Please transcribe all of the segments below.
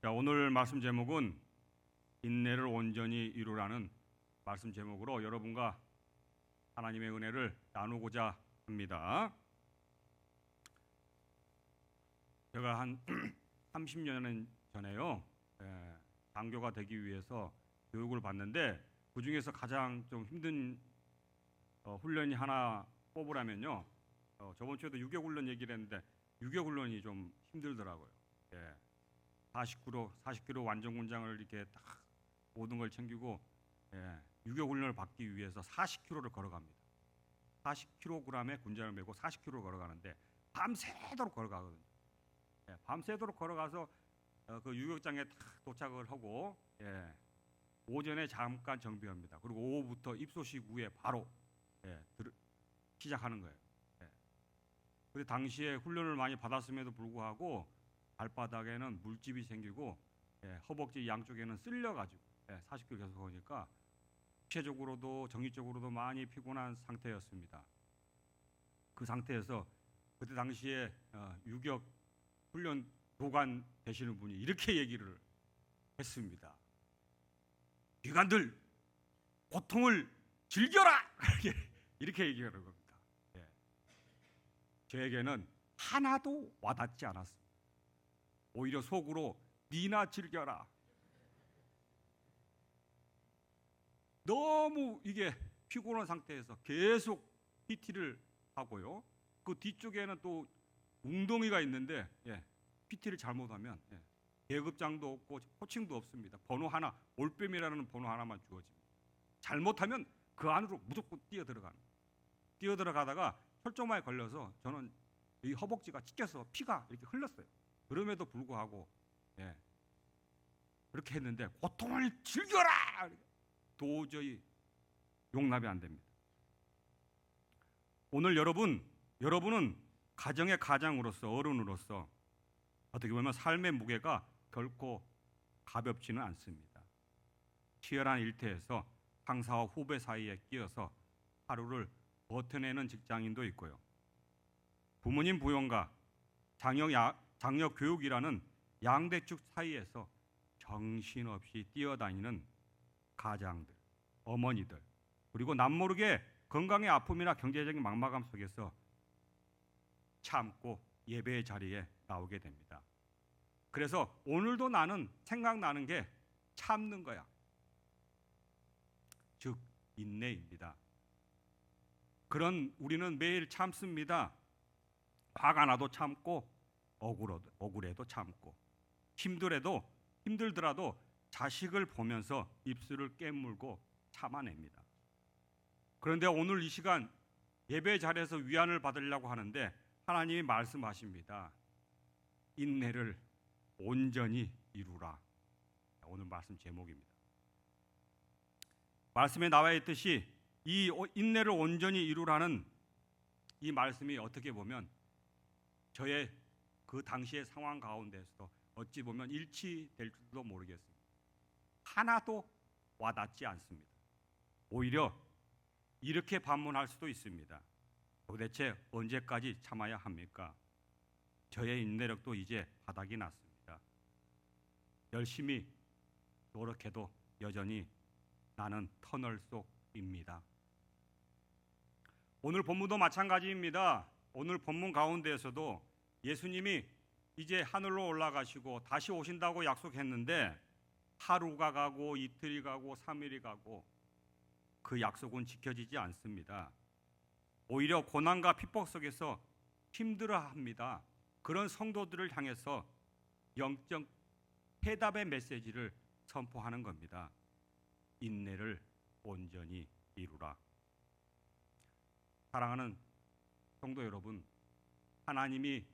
자, 오늘 말씀 제목은 인내를 온전히 이루라는 말씀 제목으로 여러분과 하나님의 은혜를 나누고자 합니다. 제가 한 30년 전에요, 장교가 되기 위해서 교육을 받는데 그 중에서 가장 좀 힘든 훈련이 하나 뽑으라면요, 저번 주에도 유격 훈련 얘기를 했는데 유격 훈련이 좀 힘들더라고요. 40kg 완전 군장을 이렇게 딱 모든 걸 챙기고 유격 훈련을 받기 위해서 40km를 걸어갑니다. 40kg의 군장을 메고 40km를 걸어가는데 밤새도록 걸어가거든요. 밤새도록 걸어가서 그 유격장에 딱 도착을 하고 오전에 잠깐 정비합니다. 그리고 오후부터 입소식 후에 바로 시작하는 거예요. 근데 당시에 훈련을 많이 받았음에도 불구하고 발바닥에는 물집이 생기고 허벅지 양쪽에는 쓸려가지고 40km 계속 오니까 육체적으로도 정신적으로도 많이 피곤한 상태였습니다. 그 상태에서 그때 당시에 유격 훈련 교관 되시는 분이 이렇게 얘기를 했습니다. 기관들 고통을 즐겨라! 이렇게 얘기하는 겁니다. 저에게는 하나도 와닿지 않았습니다. 오히려 속으로 니나 즐겨라. 너무 이게 피곤한 상태에서 계속 PT를 하고요. 그 뒤쪽에는 또 웅덩이가 있는데 PT를 잘못하면 계급장도 없고 호칭도 없습니다. 번호 하나, 올빼미라는 번호 하나만 주어집니다. 잘못하면 그 안으로 무조건 뛰어들어가는 거예요. 뛰어들어가다가 혈조마에 걸려서 저는 이 허벅지가 찢겨서 피가 이렇게 흘렀어요. 그럼에도 불구하고 그렇게 했는데 고통을 즐겨라! 도저히 용납이 안 됩니다. 오늘 여러분은 가정의 가장으로서 어른으로서 어떻게 보면 삶의 무게가 결코 가볍지는 않습니다. 치열한 일터에서 상사와 후배 사이에 끼어서 하루를 버텨내는 직장인도 있고요. 부모님 부용과 장녀 교육이라는 양대축 사이에서 정신없이 뛰어다니는 가장들, 어머니들, 그리고 남모르게 건강의 아픔이나 경제적인 막막함 속에서 참고 예배의 자리에 나오게 됩니다. 그래서 오늘도 나는 생각나는 게 참는 거야. 즉 인내입니다. 그런 우리는 매일 참습니다. 화가 나도 참고 억울해도 참고 힘들더라도 자식을 보면서 입술을 깨물고 참아냅니다. 그런데 오늘 이 시간 예배 자리에서 위안을 받으려고 하는데 하나님이 말씀하십니다. 인내를 온전히 이루라. 오늘 말씀 제목입니다. 말씀에 나와 있듯이 이 인내를 온전히 이루라는 이 말씀이 어떻게 보면 저의 그 당시의 상황 가운데서도 어찌 보면 일치될 줄도 모르겠습니다. 하나도 와닿지 않습니다. 오히려 이렇게 반문할 수도 있습니다. 도대체 언제까지 참아야 합니까? 저의 인내력도 이제 바닥이 났습니다. 열심히 노력해도 여전히 나는 터널 속입니다. 오늘 본문도 마찬가지입니다. 오늘 본문 가운데에서도 예수님이 이제 하늘로 올라가시고 다시 오신다고 약속했는데 하루가 가고 이틀이 가고 3일이 가고 그 약속은 지켜지지 않습니다. 오히려 고난과 핍박 속에서 힘들어합니다. 그런 성도들을 향해서 영적 해답의 메시지를 선포하는 겁니다. 인내를 온전히 이루라. 사랑하는 성도 여러분, 하나님이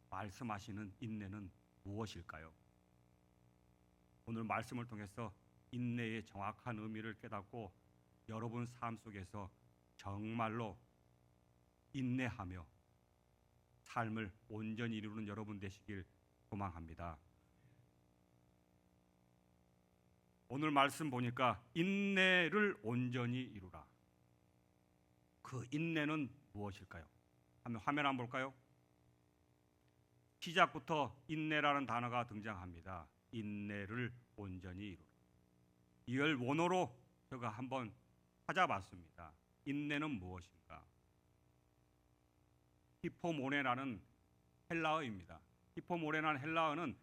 말씀하시는 인내는 무엇일까요? 오늘 말씀을 통해서 인내의 정확한 의미를 깨닫고 여러분 삶 속에서 정말로 인내하며 삶을 온전히 이루는 여러분 되시길 소망합니다. 오늘 말씀 보니까 인내를 온전히 이루라. 그 인내는 무엇일까요? 한번 화면 한번 볼까요? 시작부터 인내라는 단어가 등장합니다. 인내를 온전히 이루라. 이걸 원어로 제가 한번 찾아봤습니다. 인내는 무엇인가? 히포모네라는 헬라어입니다. 히포모네라는 헬라어는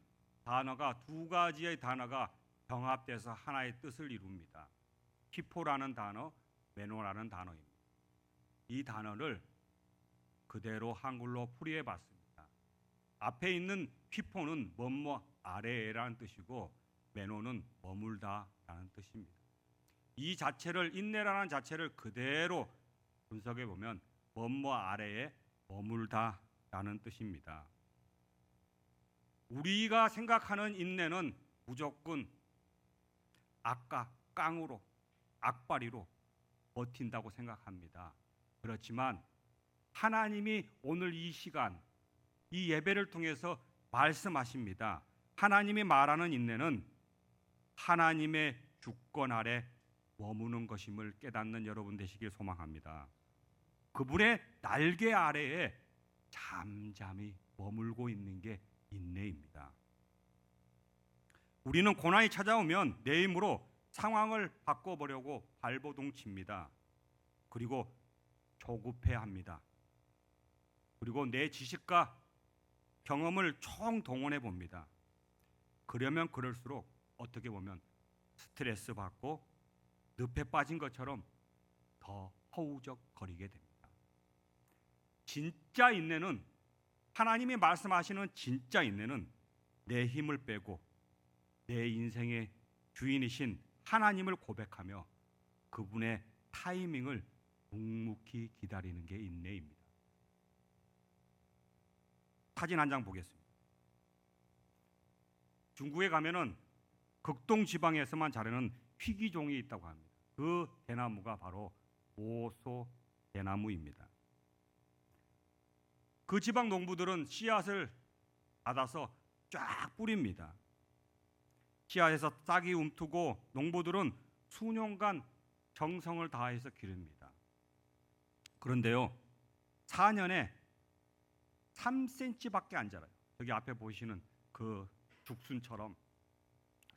단어가 두 가지의 단어가 병합돼서 하나의 뜻을 이룹니다. 히포라는 단어, 메노라는 단어입니다. 이 단어를 그대로 한글로 풀이해 봤습니다. 앞에 있는 히포는 뭐뭐 아래에라는 뜻이고 메노는 머물다라는 뜻입니다. 이 자체를 인내라는 자체를 그대로 분석해 보면 뭐뭐 아래에 머물다라는 뜻입니다. 우리가 생각하는 인내는 무조건 악과 깡으로 악바리로 버틴다고 생각합니다. 그렇지만 하나님이 오늘 이 시간 이 예배를 통해서 말씀하십니다. 하나님이 말하는 인내는 하나님의 주권 아래 머무는 것임을 깨닫는 여러분 되시길 소망합니다. 그분의 날개 아래에 잠잠히 머물고 있는 게 인내입니다. 우리는 고난이 찾아오면 내 힘으로 상황을 바꿔보려고 발버둥칩니다. 그리고 조급해합니다. 그리고 내 지식과 경험을 총동원해 봅니다. 그러면 그럴수록 어떻게 보면 스트레스 받고 늪에 빠진 것처럼 더 허우적거리게 됩니다. 진짜 인내는, 하나님이 말씀하시는 진짜 인내는 내 힘을 빼고 내 인생의 주인이신 하나님을 고백하며 그분의 타이밍을 묵묵히 기다리는 게 인내입니다. 사진 한 장 보겠습니다. 중국에 가면은 극동 지방에서만 자라는 희귀종이 있다고 합니다. 그 대나무가 바로 오소 대나무입니다. 그 지방 농부들은 씨앗을 받아서 쫙 뿌립니다. 씨앗에서 싹이 움트고 농부들은 수년간 정성을 다해서 기릅니다. 그런데요, 4년에 3cm밖에 안 자라요. 여기 앞에 보시는 그 죽순처럼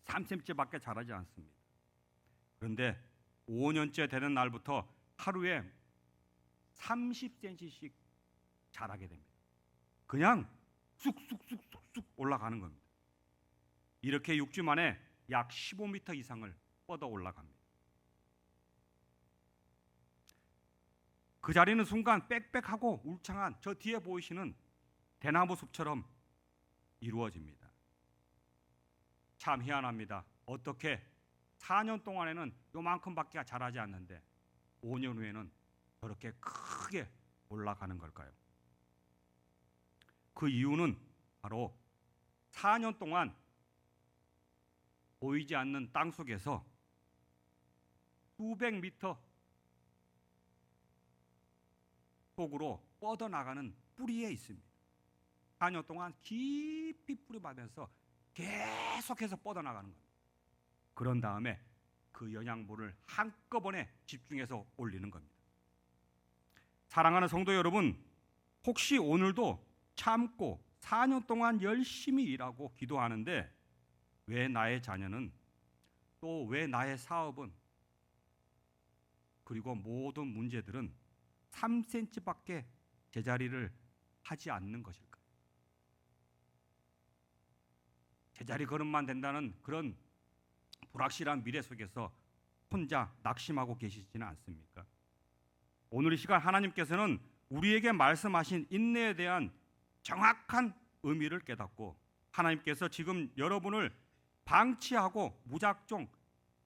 3cm밖에 자라지 않습니다. 그런데 5년째 되는 날부터 하루에 30cm씩 자라게 됩니다. 그냥 쑥쑥쑥쑥쑥 올라가는 겁니다. 이렇게 6주 만에 약 15m 이상을 뻗어 올라갑니다. 그 자리는 순간 빽빽하고 울창한 저 뒤에 보이시는 대나무 숲처럼 이루어집니다. 참 희한합니다. 어떻게 4년 동안에는 요만큼밖에 자라지 않는데 5년 후에는 저렇게 크게 올라가는 걸까요? 그 이유는 바로 4년 동안 보이지 않는 땅 속에서 수백 미터 속으로 뻗어나가는 뿌리에 있습니다. 4년 동안 깊이 뿌리받으면서 계속해서 뻗어나가는 겁니다. 그런 다음에 그 영양분을 한꺼번에 집중해서 올리는 겁니다. 사랑하는 성도 여러분, 혹시 오늘도 참고 4년 동안 열심히 일하고 기도하는데 왜 나의 자녀는, 또 왜 나의 사업은, 그리고 모든 문제들은 3cm밖에 제자리를 하지 않는 것일까요? 제자리 걸음만 된다는 그런 불확실한 미래 속에서 혼자 낙심하고 계시지는 않습니까? 오늘 이 시간 하나님께서는 우리에게 말씀하신 인내에 대한 정확한 의미를 깨닫고 하나님께서 지금 여러분을 방치하고 무작정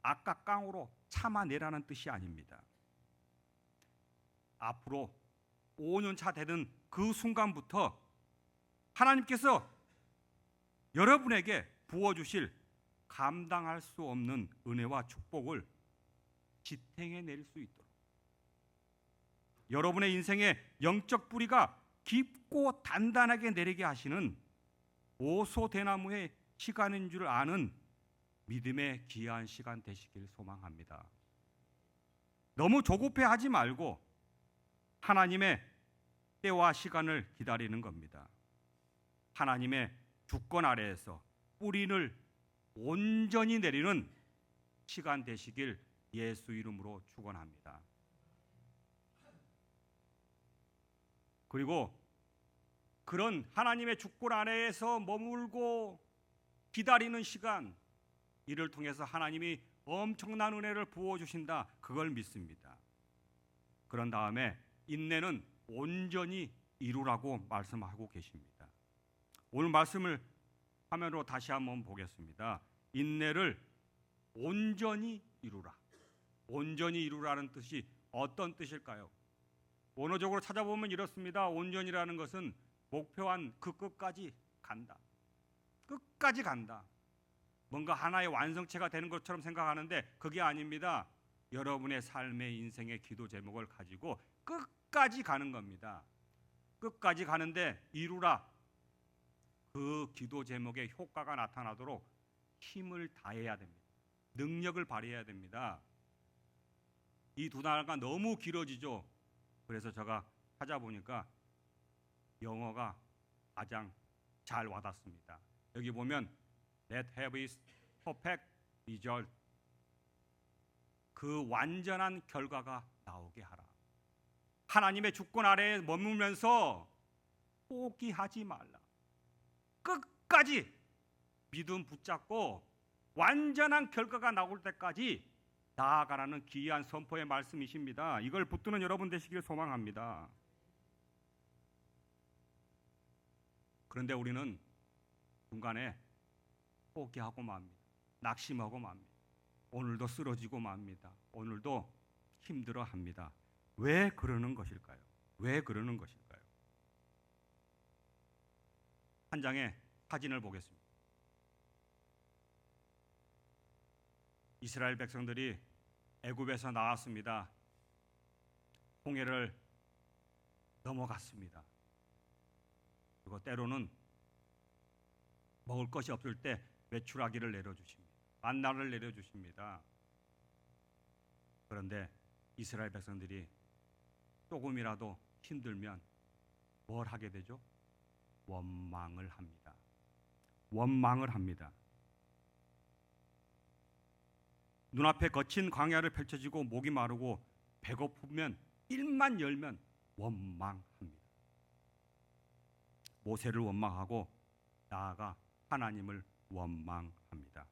악과 깡으로 참아내라는 뜻이 아닙니다. 앞으로 5년 차 되는 그 순간부터 하나님께서 여러분에게 부어주실 감당할 수 없는 은혜와 축복을 지탱해 낼 수 있도록 여러분의 인생의 영적 뿌리가 깊고 단단하게 내리게 하시는 오소 대나무의 시간인 줄 아는 믿음의 귀한 시간 되시길 소망합니다. 너무 조급해하지 말고 하나님의 때와 시간을 기다리는 겁니다. 하나님의 주권 아래에서 뿌리를 온전히 내리는 시간 되시길 예수 이름으로 축원합니다. 그리고 그런 하나님의 주권 아래에서 머물고 기다리는 시간, 이를 통해서 하나님이 엄청난 은혜를 부어주신다, 그걸 믿습니다. 그런 다음에 인내는 온전히 이루라고 말씀하고 계십니다. 오늘 말씀을 화면으로 다시 한번 보겠습니다. 인내를 온전히 이루라. 온전히 이루라는 뜻이 어떤 뜻일까요? 원어적으로 찾아보면 이렇습니다. 온전이라는 것은 목표한 그 끝까지 간다. 끝까지 간다. 뭔가 하나의 완성체가 되는 것처럼 생각하는데 그게 아닙니다. 여러분의 삶의 인생의 기도 제목을 가지고 끝까지 가는 겁니다. 끝까지 가는데 이루라. 그 기도 제목의 효과가 나타나도록 힘을 다해야 됩니다. 능력을 발휘해야 됩니다. 이 두 단어가 너무 길어지죠. 그래서 제가 찾아보니까 영어가 가장 잘 와닿습니다. 여기 보면 Let have his perfect result. 그 완전한 결과가 나오게 하라. 하나님의 주권 아래에 머물면서 포기하지 말라. 끝까지 믿음 붙잡고 완전한 결과가 나올 때까지 나아가라는 귀한 선포의 말씀이십니다. 이걸 붙드는 여러분 되시길 소망합니다. 그런데 우리는 중간에 포기하고 맙니다. 낙심하고 맙니다. 오늘도 쓰러지고 맙니다. 오늘도 힘들어합니다. 왜 그러는 것일까요? 왜 그러는 것일까요? 한 장의 사진을 보겠습니다. 이스라엘 백성들이 애굽에서 나왔습니다. 홍해를 넘어갔습니다. 그리고 때로는 먹을 것이 없을 때 메추라기를 내려주십니다. 만나를 내려주십니다. 그런데 이스라엘 백성들이 조금이라도 힘들면 뭘 하게 되죠? 원망을 합니다. 원망을 합니다. 눈앞에 거친 광야를 펼쳐지고 목이 마르고 배고프면 입만 열면 원망합니다. 모세를 원망하고 나아가 하나님을 원망합니다.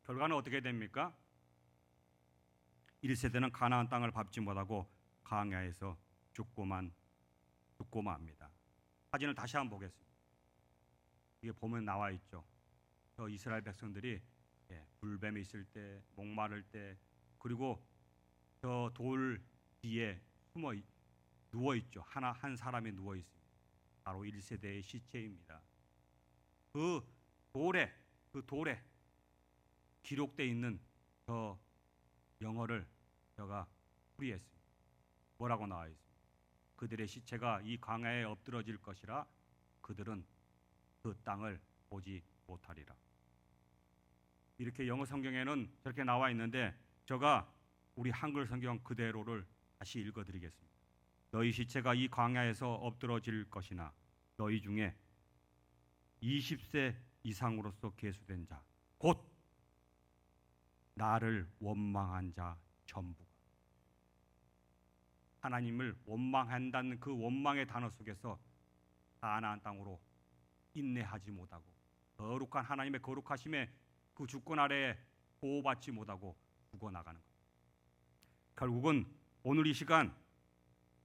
결과는 어떻게 됩니까? 1세대는 가나안 땅을 밟지 못하고 광야에서 죽고만 합니다. 사진을 다시 한번 보겠습니다. 이게 보면 나와 있죠. 저 이스라엘 백성들이 불뱀이 있을 때, 목마를 때, 그리고 저 돌 뒤에 누워 있죠. 한 사람이 누워 있습니다. 바로 1세대의 시체입니다. 그 돌에 기록되어 있는 저 영어를 제가 풀이했습니다. 뭐라고 나와 있습니다. 그들의 시체가 이 광야에 엎드러질 것이라 그들은 그 땅을 보지 못하리라. 이렇게 영어 성경에는 저렇게 나와 있는데 제가 우리 한글 성경 그대로를 다시 읽어드리겠습니다. 너희 시체가 이 광야에서 엎드러질 것이나 너희 중에 20세 이상으로서 계수된 자, 곧 나를 원망한 자 전부가, 하나님을 원망한다는 그 원망의 단어 속에서 가나안 땅으로 인내하지 못하고 거룩한 하나님의 거룩하심에 그 주권 아래에 보호받지 못하고 죽어나가는 것. 결국은 오늘 이 시간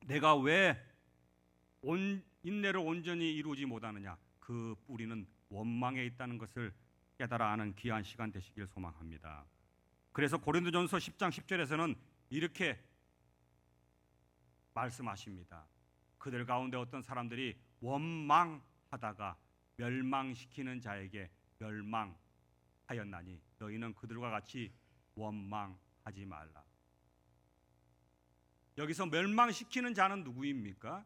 내가 왜 인내를 온전히 이루지 못하느냐, 그 뿌리는 원망에 있다는 것을 깨달아 아는 귀한 시간 되시길 소망합니다. 그래서 고린도전서 10장 10절에서는 이렇게 말씀하십니다. 그들 가운데 어떤 사람들이 원망하다가 멸망시키는 자에게 멸망하였나니 너희는 그들과 같이 원망하지 말라. 여기서 멸망시키는 자는 누구입니까?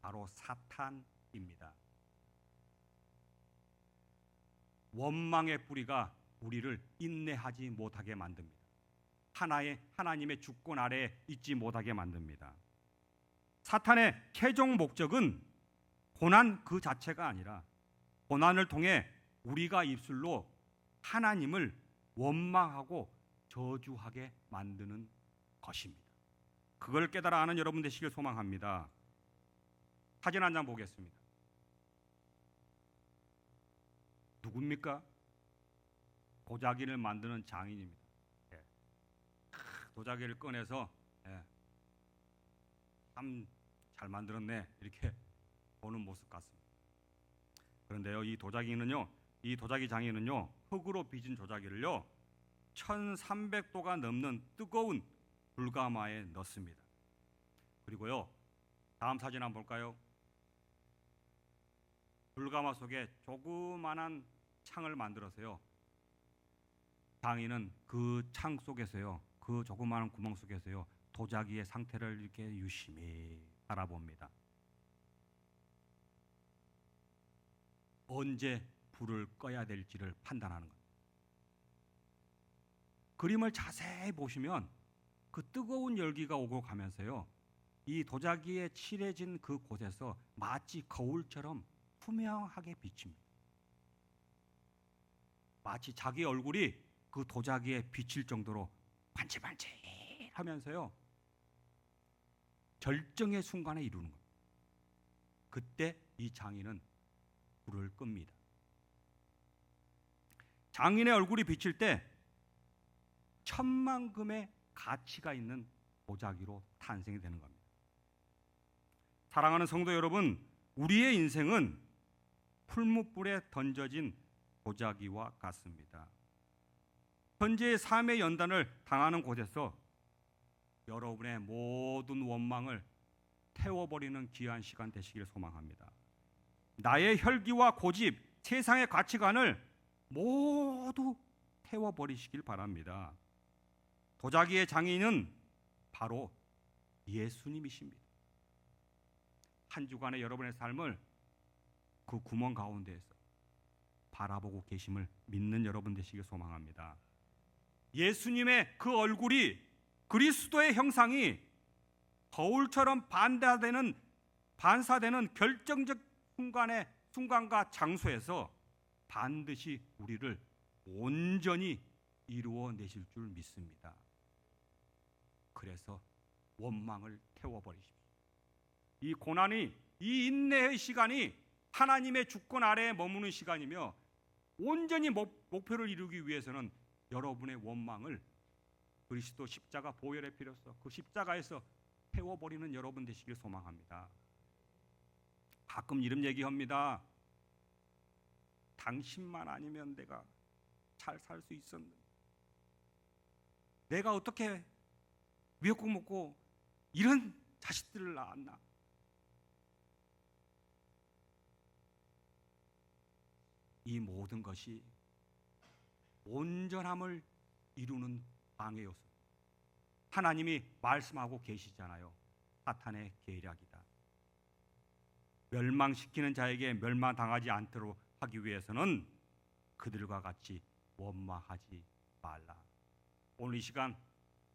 바로 사탄입니다. 원망의 뿌리가 우리를 인내하지 못하게 만듭니다. 하나님의 주권 아래에 있지 못하게 만듭니다. 사탄의 최종 목적은 고난 그 자체가 아니라 고난을 통해 우리가 입술로 하나님을 원망하고 저주하게 만드는 것입니다. 그걸 깨달아 아는 여러분 되시길 소망합니다. 사진 한 장 보겠습니다. 누굽니까? 도자기를 만드는 장인입니다. 도자기를 꺼내서 참 잘 만들었네 이렇게 보는 모습 같습니다. 그런데요, 이 도자기 장인은요, 흙으로 빚은 도자기를요 1300도가 넘는 뜨거운 불가마에 넣습니다. 그리고요, 다음 사진 한번 볼까요? 불가마 속에 조그만한 창을 만들어서요, 장인은 그 창 속에서요, 그 조그마한 구멍 속에서요 도자기의 상태를 이렇게 유심히 알아봅니다. 언제 불을 꺼야 될지를 판단하는 겁니다. 그림을 자세히 보시면 그 뜨거운 열기가 오고 가면서요, 이 도자기에 칠해진 그 곳에서 마치 거울처럼 투명하게 비칩니다. 마치 자기 얼굴이 그 도자기에 비칠 정도로 반질반질하면서요 절정의 순간에 이루는 겁니다. 그때 이 장인은 불을 끕니다. 장인의 얼굴이 비칠 때 천만금의 가치가 있는 도자기로 탄생이 되는 겁니다. 사랑하는 성도 여러분, 우리의 인생은 풀무불에 던져진 도자기와 같습니다. 현재의 삶의 연단을 당하는 곳에서 여러분의 모든 원망을 태워버리는 귀한 시간 되시길 소망합니다. 나의 혈기와 고집, 세상의 가치관을 모두 태워버리시길 바랍니다. 도자기의 장인은 바로 예수님이십니다. 한 주간의 여러분의 삶을 그 구멍 가운데에서 바라보고 계심을 믿는 여러분 되시길 소망합니다. 예수님의 그 얼굴이, 그리스도의 형상이 거울처럼 반사되는 결정적 순간과 장소에서 반드시 우리를 온전히 이루어내실 줄 믿습니다. 그래서 원망을 태워버리십시오. 이 고난이, 이 인내의 시간이 하나님의 주권 아래에 머무는 시간이며, 온전히 목표를 이루기 위해서는 여러분의 원망을 그리스도 십자가 보혈의 피로써 그 십자가에서 태워버리는 여러분 되시길 소망합니다. 가끔 이런 얘기합니다. 당신만 아니면 내가 잘 살 수 있었는데, 내가 어떻게 미역국 먹고 이런 자식들을 낳았나. 이 모든 것이 온전함을 이루는 방해 요소. 하나님이 말씀하고 계시잖아요. 사탄의 계략이다. 멸망시키는 자에게 멸망당하지 않도록 하기 위해서는 그들과 같이 원망하지 말라. 오늘 이 시간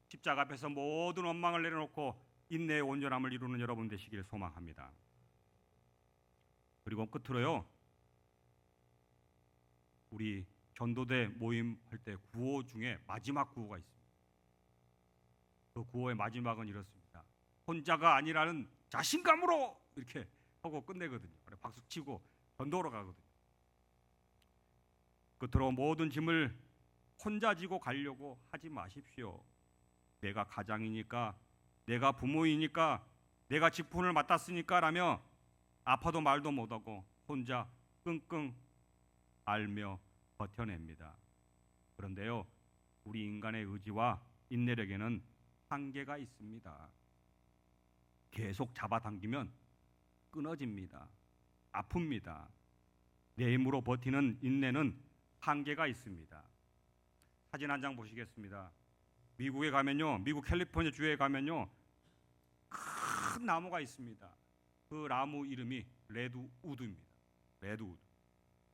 십자가 앞에서 모든 원망을 내려놓고 인내의 온전함을 이루는 여러분 되시기를 소망합니다. 그리고 끝으로요, 우리 전도대 모임할 때 구호 중에 마지막 구호가 있습니다. 그 구호의 마지막은 이렇습니다. 혼자가 아니라는 자신감으로 이렇게 하고 끝내거든요. 박수 치고 전도로 가거든요. 끝으로 모든 짐을 혼자 지고 가려고 하지 마십시오. 내가 가장이니까, 내가 부모이니까, 내가 직분을 맡았으니까 라며 아파도 말도 못하고 혼자 끙끙 앓며 버텨냅니다. 그런데요, 우리 인간의 의지와 인내력에는 한계가 있습니다. 계속 잡아당기면 끊어집니다. 아픕니다. 내 힘으로 버티는 인내는 한계가 있습니다. 사진 한 장 보시겠습니다. 미국에 가면요, 미국 캘리포니아 주에 가면요, 큰 나무가 있습니다. 그 나무 이름이 레드우드입니다. 레드우드,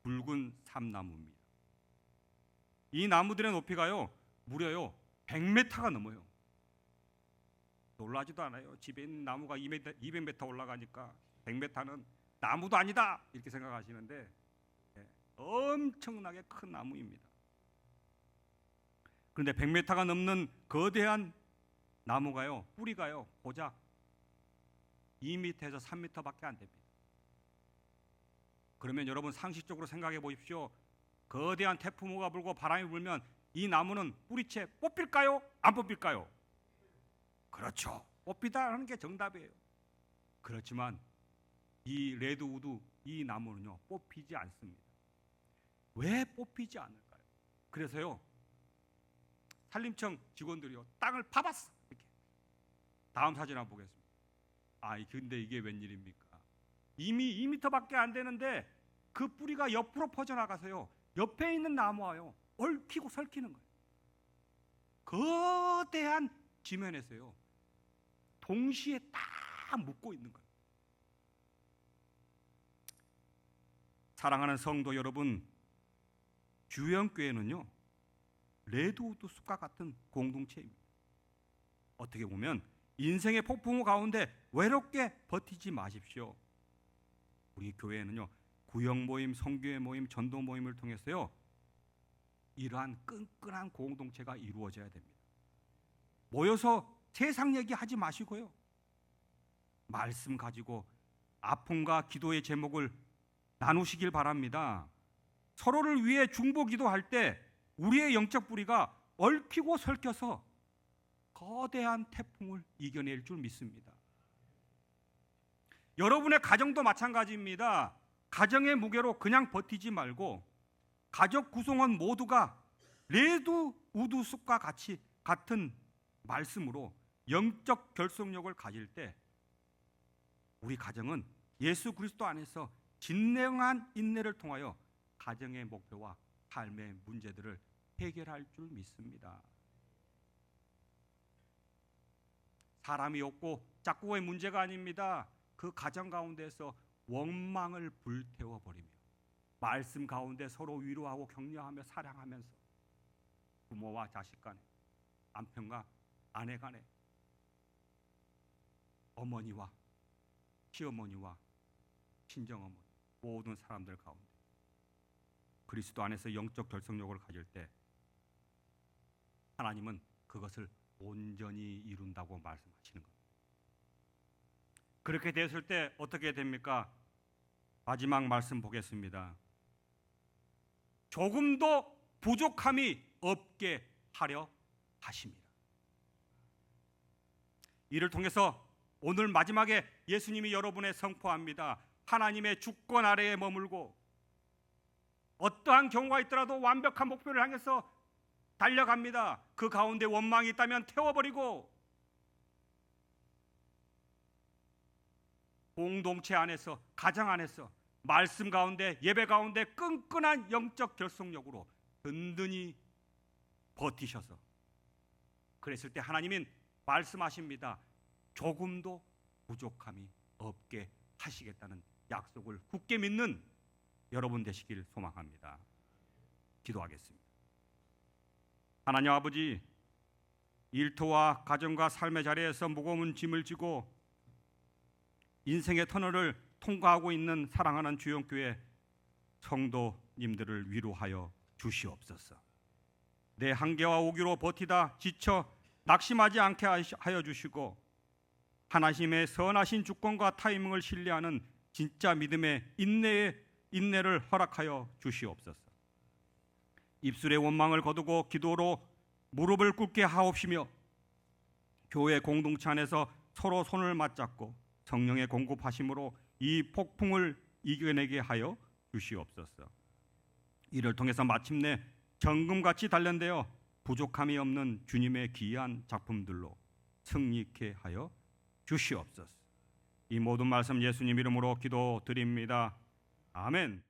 붉은 삼나무입니다. 이 나무들의 높이가요, 무려요 100m가 넘어요. 놀라지도 않아요. 집에 있는 나무가 200m 올라가니까 100m는 나무도 아니다 이렇게 생각하시는데, 엄청나게 큰 나무입니다. 그런데 100m가 넘는 거대한 나무가요, 뿌리가요, 고작 2m에서 3m밖에 안 됩니다. 그러면 여러분 상식적으로 생각해 보십시오. 거대한 태풍우가 불고 바람이 불면 이 나무는 뿌리채 뽑힐까요? 안 뽑힐까요? 그렇죠. 뽑히다라는 게 정답이에요. 그렇지만 이 레드우드 이 나무는요, 뽑히지 않습니다. 왜 뽑히지 않을까요? 그래서요, 산림청 직원들이요, 땅을 파봤어. 이렇게. 다음 사진 한번 보겠습니다. 근데 이게 웬일입니까? 이미 2m밖에 안 되는데 그 뿌리가 옆으로 퍼져나가서요, 옆에 있는 나무와요 얽히고 설키는 거예요. 거대한 지면에서요 동시에 딱 묶고 있는 거예요. 사랑하는 성도 여러분, 주영교회는요 레드우드 숲과 같은 공동체입니다. 어떻게 보면 인생의 폭풍우 가운데 외롭게 버티지 마십시오. 우리 교회는요 구역 모임, 성교회 모임, 전도 모임을 통해서요 이러한 끈끈한 공동체가 이루어져야 됩니다. 모여서 세상 얘기하지 마시고요, 말씀 가지고 아픔과 기도의 제목을 나누시길 바랍니다. 서로를 위해 중보 기도할 때 우리의 영적 뿌리가 얽히고 설켜서 거대한 태풍을 이겨낼 줄 믿습니다. 여러분의 가정도 마찬가지입니다. 가정의 무게로 그냥 버티지 말고 가족 구성원 모두가 레드우드 숲과 같은 말씀으로 영적 결속력을 가질 때 우리 가정은 예수 그리스도 안에서 진정한 인내를 통하여 가정의 목표와 삶의 문제들을 해결할 줄 믿습니다. 사람이 없고 짝꿍의 문제가 아닙니다. 그 가정 가운데서 원망을 불태워버리며 말씀 가운데 서로 위로하고 격려하며 사랑하면서 부모와 자식 간에, 남편과 아내 간에, 어머니와 시어머니와 친정어머니, 모든 사람들 가운데 그리스도 안에서 영적 결속력을 가질 때 하나님은 그것을 온전히 이룬다고 말씀하시는 겁니다. 그렇게 됐을 때 어떻게 됩니까? 마지막 말씀 보겠습니다. 조금도 부족함이 없게 하려 하십니다. 이를 통해서 오늘 마지막에 예수님이 여러분의 선포합니다. 하나님의 주권 아래에 머물고 어떠한 경우가 있더라도 완벽한 목표를 향해서 달려갑니다. 그 가운데 원망이 있다면 태워버리고 공동체 안에서, 가정 안에서, 말씀 가운데, 예배 가운데 끈끈한 영적 결속력으로 든든히 버티셔서 그랬을 때 하나님은 말씀하십니다. 조금도 부족함이 없게 하시겠다는 약속을 굳게 믿는 여러분 되시길 소망합니다. 기도하겠습니다. 하나님 아버지, 일터와 가정과 삶의 자리에서 무거운 짐을 지고 인생의 터널을 통과하고 있는 사랑하는 주영교회 성도님들을 위로하여 주시옵소서. 내 한계와 오기로 버티다 지쳐 낙심하지 않게 하여 주시고 하나님의 선하신 주권과 타이밍을 신뢰하는 진짜 믿음의 인내를 허락하여 주시옵소서. 입술의 원망을 거두고 기도로 무릎을 꿇게 하옵시며 교회 공동체 안에서 서로 손을 맞잡고 성령의 공급하심으로 이 폭풍을 이겨내게 하여 주시옵소서. 이를 통해서 마침내 정금같이 단련되어 부족함이 없는 주님의 귀한 작품들로 승리케 하여 주시옵소서. 이 모든 말씀 예수님 이름으로 기도드립니다. 아멘.